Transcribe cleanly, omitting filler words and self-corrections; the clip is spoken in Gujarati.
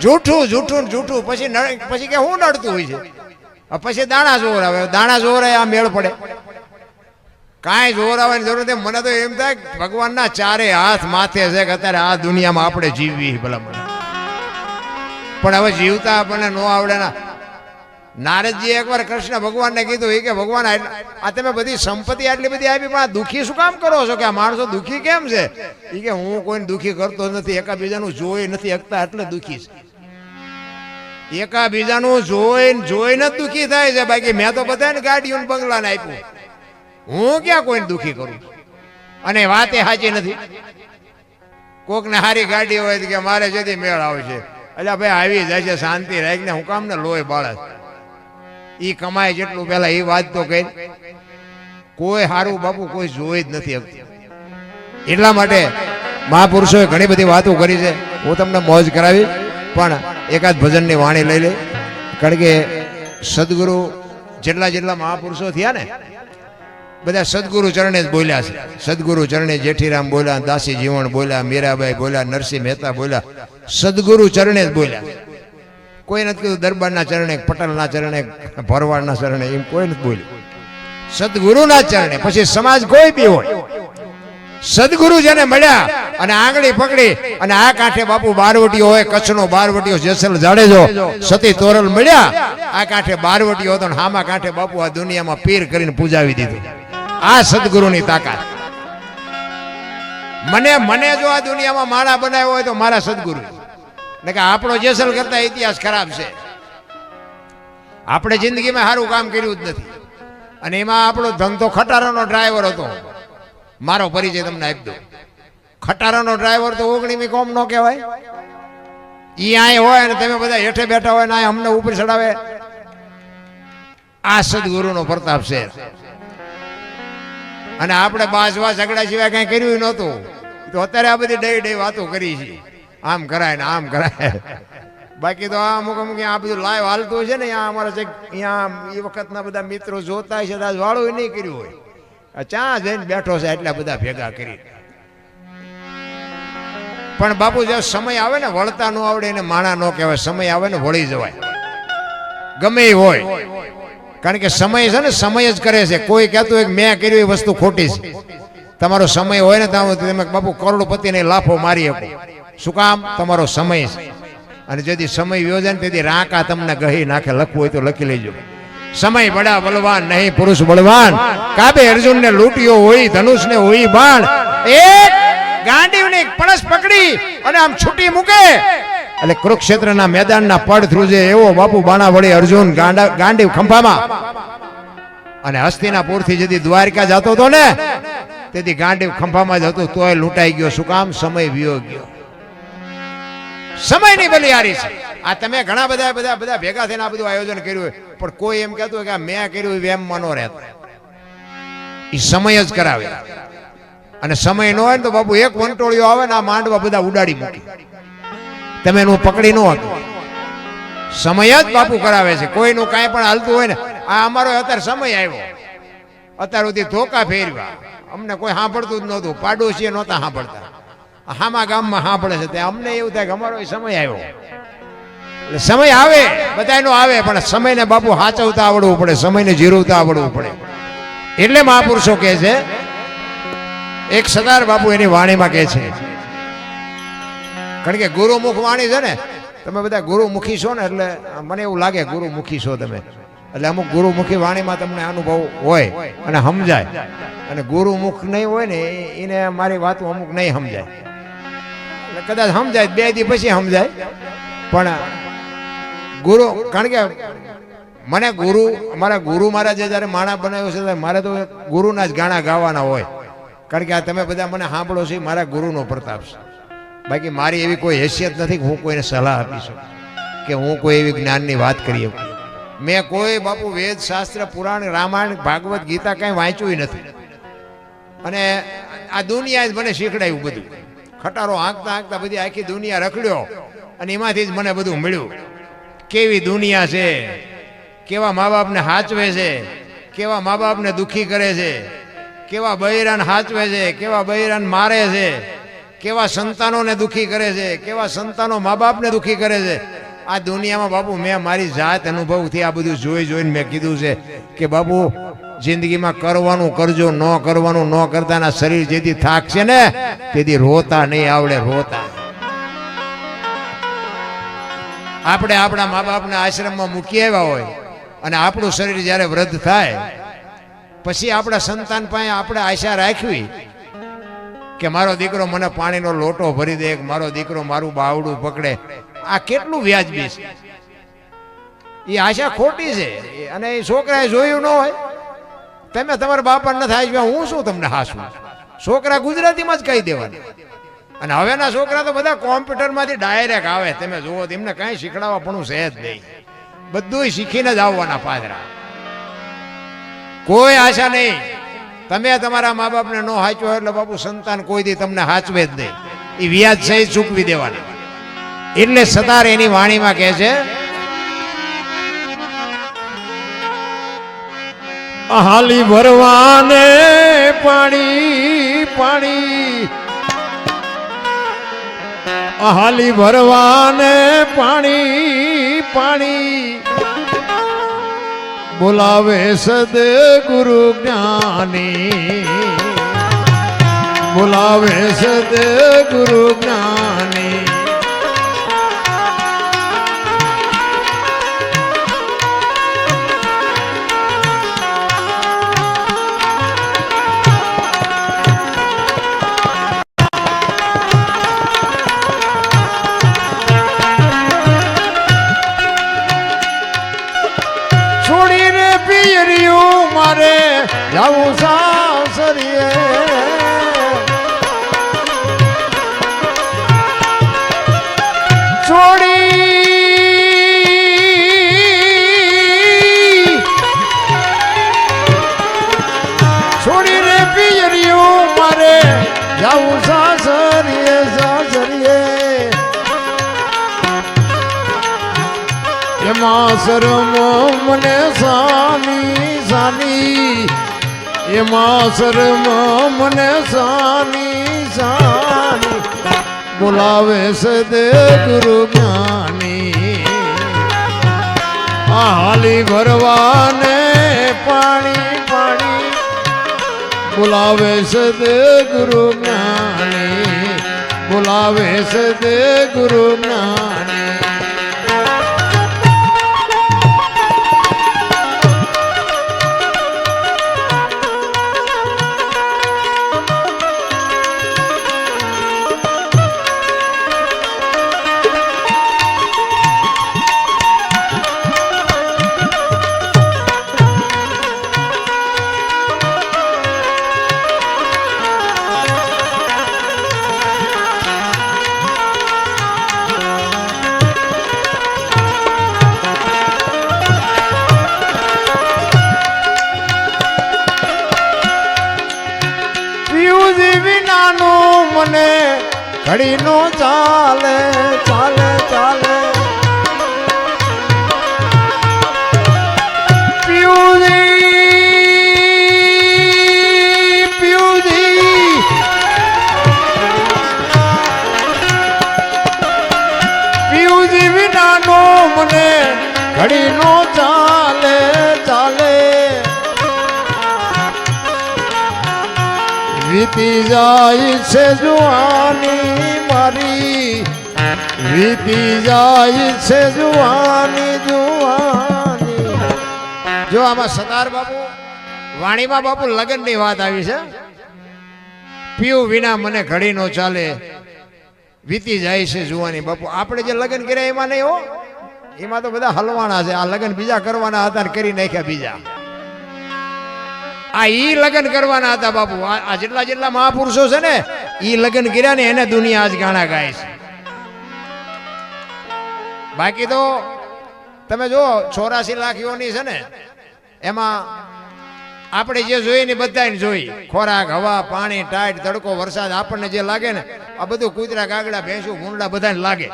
જૂઠું જૂઠું જૂઠું, પછી કે હું નડતું હોય છે, પછી દાણા જોર આવે, દાણા જોર આ મેળ પડે, કાંઈ જોર આવવાની જરૂર નથી. મને તો એમ થાય ભગવાનના ચારે હાથ માથે છે કે અત્યારે આ દુનિયામાં આપણે જીવવી ભલા મને, પણ હવે જીવતા આપણને ન આવડે ના. નારદજી એકવાર કૃષ્ણ ભગવાનને કીધું એ કે ભગવાન આ તમે બધી સંપત્તિ આટલી બધી આપી પણ આ દુઃખી શું કામ કરો છો, કે આ માણસો દુઃખી કેમ છે? એ કે હું કોઈને દુઃખી કરતો નથી, એકાબીજાનું જોઈ નથી શકતા એટલે દુઃખી છે. એકાબીજાનું જોઈને જ દુઃખી થાય છે, બાકી મેં તો બધાને ગાડીઓ બંગલાને આપ્યું, હું ક્યાં કોઈને દુઃખી કરું? અને વાત એ સાચી નથી. કોકને સારી ગાડી હોય કે મારે જેથી મેળ આવશે, એટલે ભાઈ આવી જાય છે, શાંતિ રાખીને હું કામ ને લોહી બાળે, ઈ કમાય જેટલું પેલા એ વાત તો કરી. કોઈ સારું બાપુ કોઈ જોઈ જ નથી શકતું. એટલા માટે મહાપુરુષોએ ઘણી બધી વાતો કરી છે, હું તમને મોજ કરાવી, પણ એકાદ ભજનની વાણી લઈ લે. કારણ કે સદગુરુ જેટલા મહાપુરુષો થયા ને બધા સદગુરુ ચરણે જ બોલ્યા છે. સદગુરુ ચરણે જેઠીરામ બોલ્યા, દાસી જીવણ બોલ્યા, મીરાબાઈ બોલ્યા, નરસિંહ મહેતા બોલ્યા, સદગુરુ ચરણે જ બોલ્યા. કોઈ નથી કીધું દરબારના ચરણે, પટેલના ચરણે, ભરવાડના ચરણે, એમ કોઈ નથી બોલ્યું. સદગુરુના ચરણે. પછી સમાજ કોઈ બી હોય, સદગુરુ જેને મળ્યા અને આંગળી પકડી અને આ કાંઠે બાપુ બારવટીયો હોય, કચ્છનો બારવટીયો જેસલ જાડેજો, સતી તોરલ મળ્યા, આ કાંઠે બારવટીયો હતો, હામા કાંઠે બાપુ આ દુનિયામાં પીર કરીને પૂજાવી દીધું. આ સદગુરુની તાકાત. મને જો આ દુનિયામાં માણા બનાવ્યો હોય તો મારા સદગુરુ. ને કે આપણો જેસલ કરતા ઇતિહાસ ખરાબ છે. આપણે જિંદગીમાં સારું કામ કર્યું જ નથી, અને એમાં આપણો ધંધો ખટારાનો ડ્રાઈવર હતો. મારો પરિચય તમને આપી દઉં. ખટારાનો ડ્રાઈવર તો 19મી કોમ નો કહેવાય. ઈ આય હોય અને તમે બધા હેઠે બેઠા હોય ને અમને ઉપર ચડાવે. આ સદગુરુનો પ્રતાપ છે. અને આપણે બાજવા ઝઘડા સિવાય કઈ કર્યું નહોતું. તો અત્યારે આ બધી ડઈ વાતો કરી છે, આમ કરાય ને આમ કરાય. બાકી તો આ અમુક આ બધું લાઈવ હાલતું છે ને, અહીંયા અમારા અહીંયા એ વખતના બધા મિત્રો જોતા છે, આજ વાળું નહીં કર્યું હોય, ચા જઈને બેઠો છે એટલા બધા ભેગા કરી. પણ બાપુ જે સમય આવે ને વળતા ન આવડે એને માણા ન કહેવાય. સમય આવે ને વળી જવાય, ગમે એ હોય. કારણ કે સમય છે ને સમય જ કરે છે. કોઈ કહેતું હોય કે મેં કર્યું એ વસ્તુ ખોટી છે. તમારો સમય હોય ને તો તમે બાપુ કરોડપતિને લાફો મારી શકો. શું કામ? તમારો સમય છે. અને જેથી સમય યોજે ને તેથી રાંકા તમને ગહી નાખે. લખવું હોય તો લખી લેજો. સમય બડા બલવાન નહીં પુરુષ બળવાન, કાબે અર્જુન ને લૂંટ્યો હોય ધનુષ ને હોય બાણ, એક ગાંડીવની પણસ પકડી અને આમ છૂટી મૂકે એટલે કુરુક્ષેત્રના મેદાનના પડ ધ્રુજે એવો બાપુ બાણા વળી અર્જુન ગાંડીવ ખંભામાં. અને હસ્તિનાપુર થી જેથી દ્વારકા જતો હતો ને તેથી ગાંડીવ ખંભામાં જ હતું, તોય લૂંટાઈ ગયો. શું કામ? સમય વિયો ગયો. સમયની બલિહારી છે. આ તમે ઘણા બધા ભેગા થઈને આ બધું આયોજન કર્યું હોય, પણ કોઈ એમ કહેતું હોય કે મેં કર્યું એમ મનો રહેતો. એ સમય જ કરાવે. અને સમય ન હોય ને તો બાપુ એક વંટોળિયો આવે ને આ માંડવા બધા ઉડાડી મૂકી, તમે એનું પકડી ન હતું. સમય જ બાપુ કરાવે છે. કોઈનું કાંઈ પણ હાલતું હોય ને, આ અમારો અત્યારે સમય આવ્યો, અત્યાર સુધી ધોકા ફેરવા, અમને કોઈ સાંભળતું જ નહોતું, પાડોશીએ નહોતા સાંભળતા, હામા ગામમાં સાંભળે છે. ત્યાં અમને એવું થાય કે અમારો સમય આવ્યો. એટલે સમય આવે, બધાનો આવે, પણ સમયને બાપુ સાચવતા આવડવું પડે, સમયને જીરવતા આવડવું પડે. એટલે મહાપુરુષો કહે છે, એક સરદાર બાપુ એની વાણીમાં કહે છે, કારણ કે ગુરુમુખ વાણી છે ને, તમે બધા ગુરુમુખી છો ને એટલે મને એવું લાગે ગુરુમુખી છો તમે, એટલે અમુક ગુરુમુખી વાણીમાં તમને અનુભવ હોય અને સમજાય. અને ગુરુમુખ નહીં હોય ને એને મારી વાતો અમુક નહીં સમજાય. કદાચ સમજાય 2 દી પછી સમજાય, પણ ગુરુ, કારણ કે મને ગુરુ, અમારા ગુરુ મહારાજે જયારે માણા બનાવ્યો છે મારે તો ગુરુના જ ગાણા ગાવાના હોય. કારણ કે આ તમે બધા મને સાંભળો છો, મારા ગુરુનો પ્રતાપ છે. બાકી મારી એવી કોઈ હેસિયત નથી કે હું કોઈને સલાહ આપી શકું કે હું કોઈ એવી જ્ઞાનની વાત કરી શકું. મેં કોઈ બાપુ વેદ શાસ્ત્ર પુરાણ રામાયણ ભાગવત ગીતા કઈ વાંચ્યું નથી. અને આ દુનિયા જ મને શીખડાયું બધું. ખટારો હાંકતા હાંકતા બધી આખી દુનિયા રખડ્યો અને એમાંથી જ મને બધું મળ્યું. કેવી દુનિયા છે, કેવા મા બાપને હાચવે છે, કેવા મા બાપને દુઃખી કરે છે, કેવા બૈરાન હાચવે છે, કેવા બૈરાન મારે છે, કેવા સંતાનોને દુખી કરે છે, કેવા સંતાનો મા બાપને દુખી કરે છે. આ દુનિયામાં બાપુ મેં મારી જાત અનુભવથી આ બધું જોઈને મેં કીધું છે કે બાપુ જિંદગીમાં કરવાનું કરજો, ન કરવાનું ન કરતાના શરીર જેથી થાકશે ને તેથી રોતા નહીં આવડે. રોતા આપણે આપણા મા બાપને આશ્રમમાં મૂકી આવ્યા હોય અને આપણું શરીર જ્યારે વૃદ્ધ થાય પછી આપણા સંતાન પાસે આપણે આશા રાખવી કે મારો દીકરો મને પાણીનો લોટો ભરી દે, મારો દીકરો મારું બાવડું પકડે. આ કેટલું વ્યાજબી છે? એ આશા ખોટી છે. અને એ છોકરાએ જોયું ન હોય. તમે તમારા બાપાને નથી હાચવ્યા, હું શું તમને હાસું? છોકરા ગુજરાતીમાં જ કહી દેવાનું. અને હવેના છોકરા તો બધા કોમ્પ્યુટરમાંથી ડાયરેક્ટ આવે. તમે જુઓ એમને કાંઈ શીખડાવવા પણ છે જ નહીં. બધું શીખીને જ આવવાના પાદરા. કોઈ આશા નહીં. તમે તમારા મા બાપને ન હાચવો એટલે બાપુ સંતાન કોઈ દી તમને હાચવે જ નહીં. એ વ્યાજ સહિત ચૂકવી દેવાના. એટલે સતાર એની વાણીમાં કહે છે, હાલી ભરવાને પાણી પાણી, હાલી ભરવાને પાણી પાણી, બોલાવે સદગુરુ જ્ઞાની, બોલાવે સદગુરુ જ્ઞાની. મારે જાવું સાસરીએ, છોડી રે પિયરિયું મારે જાવું સાસરીએ સાસરીએ. એમાં શરમ મને સાની સાની, એમાં શરમ મને સાની સાની, બોલાવે સદગુરુ જ્ઞાની. હાલી ભરવાને પાણી પાણી, બોલાવે સદગુરુ જ્ઞાની, બોલાવે સદગુરુ જ્ઞાની. મને ઘડી નો ચાલે ચાલે ચાલે, પ્યુજી પ્યુજી પ્યુજી વિના નો મને ઘડી નો ચાલે ચાલે. વીતી જાય છે જુવાની મારી, વીતી જાય છે જુવાની જુવાની. જો આમાં સતાર બાપુ વાણીમાં બાપુ લગ્નની વાત આવી છે. પીવું વિના મને ઘડી નો ચાલે, વીતી જાય છે જુવાની. બાપુ આપણે જે લગ્ન કર્યા એમાં નહીં હો, એમાં તો બધા હલવાના છે. આ લગ્ન બીજા કરવાના હતા ને કરી નાખ્યા બીજા. આ ઈ લગ્ન કરવાના હતા બાપુ. આ જેટલા જેટલા મહાપુરુષો છે ને ઈ લગ્ન કર્યા ને એને દુનિયા આજ ગાણા ગાય છે. બાકી તો તમે જો 84 લાખ યોની છે ને એમાં આપણે જે જોઈએ ને બધાને જોઈ. ખોરાક, હવા, પાણી, ટાઈટ, તડકો, વરસાદ આપણને જે લાગે ને આ બધું કૂતરા, કાગડા, ભેંસું, ભૂંડા બધાને લાગે.